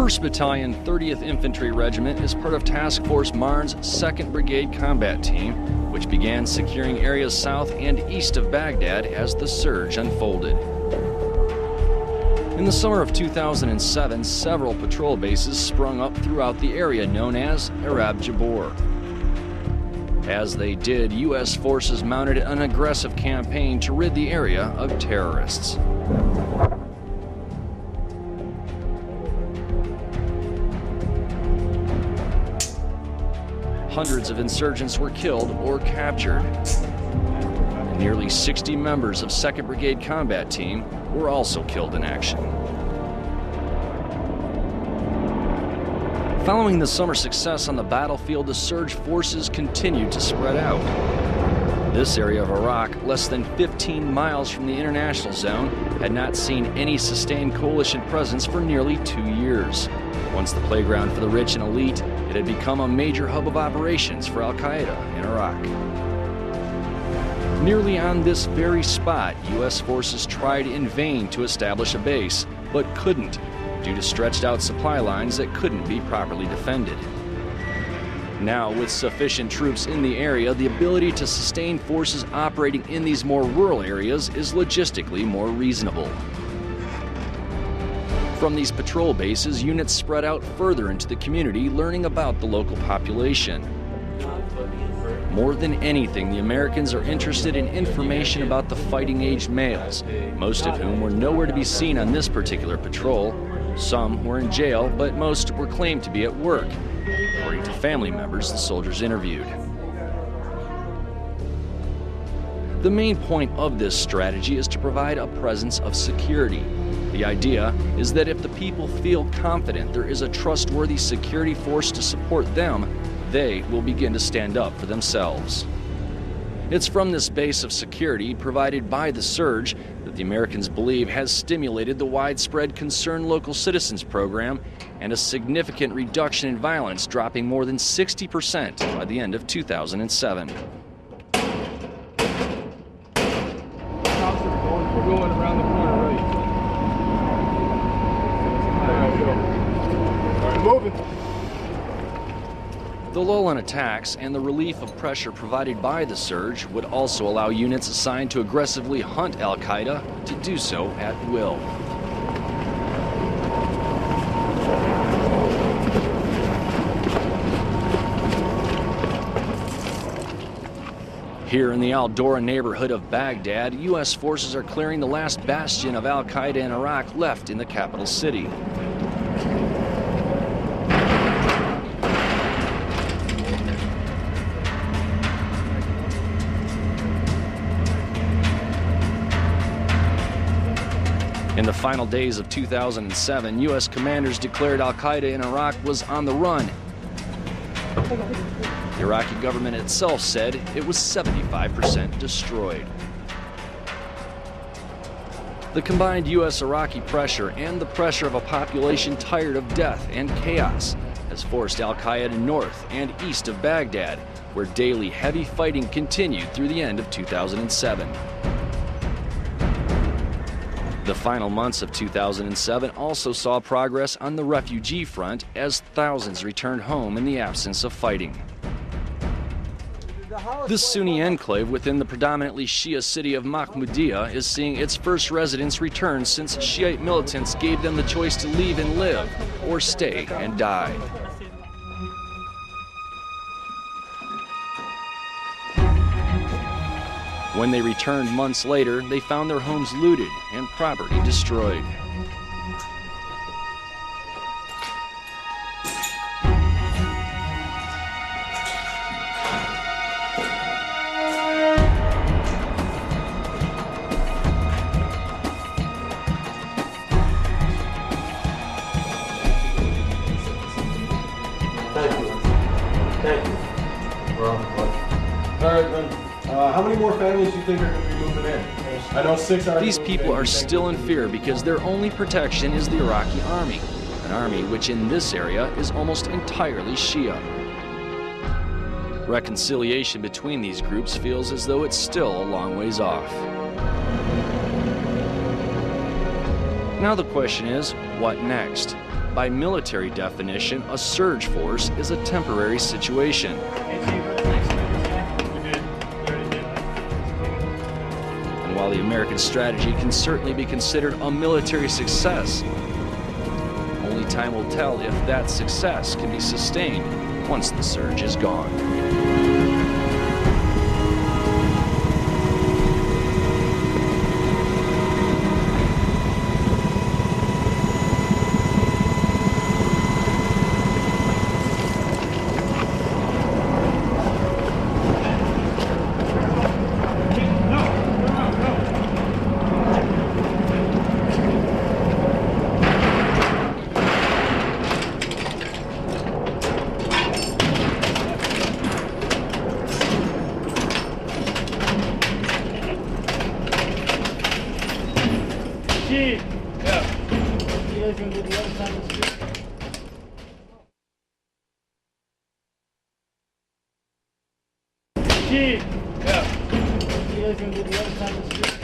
1st Battalion, 30th Infantry Regiment is part of Task Force Marne's 2nd Brigade Combat Team, which began securing areas south and east of Baghdad as the surge unfolded. In the summer of 2007, several patrol bases sprung up throughout the area known as Arab Jabor. As they did, U.S. forces mounted an aggressive campaign to rid the area of terrorists. Hundreds of insurgents were killed or captured. And nearly 60 members of 2nd Brigade Combat Team were also killed in action. Following the summer success on the battlefield, the surge forces continued to spread out. This area of Iraq, less than 15 miles from the international zone, had not seen any sustained coalition presence for nearly 2 years. Once the playground for the rich and elite, it had become a major hub of operations for Al-Qaeda in Iraq. Nearly on this very spot, U.S. forces tried in vain to establish a base, but couldn't, due to stretched out supply lines that couldn't be properly defended. Now, with sufficient troops in the area, the ability to sustain forces operating in these more rural areas is logistically more reasonable. From these patrol bases, units spread out further into the community, learning about the local population. More than anything, the Americans are interested in information about the fighting-age males, most of whom were nowhere to be seen on this particular patrol. Some were in jail, but most were claimed to be at work, according to family members the soldiers interviewed. The main point of this strategy is to provide a presence of security. The idea is that if the people feel confident there is a trustworthy security force to support them, they will begin to stand up for themselves. It's from this base of security provided by the surge that the Americans believe has stimulated the widespread Concerned Local Citizens program and a significant reduction in violence, dropping more than 60% by the end of 2007. We're going around the corner, right? All right, moving. The lull in attacks and the relief of pressure provided by the surge would also allow units assigned to aggressively hunt Al-Qaeda to do so at will. Here in the Al-Dora neighborhood of Baghdad, U.S. forces are clearing the last bastion of Al-Qaeda in Iraq left in the capital city. In the final days of 2007, U.S. commanders declared Al-Qaeda in Iraq was on the run. The Iraqi government itself said it was 75% destroyed. The combined U.S.-Iraqi pressure and the pressure of a population tired of death and chaos has forced Al-Qaeda north and east of Baghdad, where daily heavy fighting continued through the end of 2007. The final months of 2007 also saw progress on the refugee front as thousands returned home in the absence of fighting. This Sunni enclave within the predominantly Shia city of Mahmoudiya is seeing its first residents return since Shiite militants gave them the choice to leave and live or stay and die. When they returned months later, they found their homes looted and property destroyed. Thank you. All right, then. How many more families do you think are going to be moving in? I know 6 are. These people are still in fear because their only protection is the Iraqi army, an army which in this area is almost entirely Shia. Reconciliation between these groups feels as though it's still a long ways off. Now the question is, what next? By military definition, a surge force is a temporary situation. And while the American strategy can certainly be considered a military success, only time will tell if that success can be sustained once the surge is gone. Chief! Yeah. You guys gonna do the other side of the street? Chief! Yeah. You guys gonna do the other side of the street?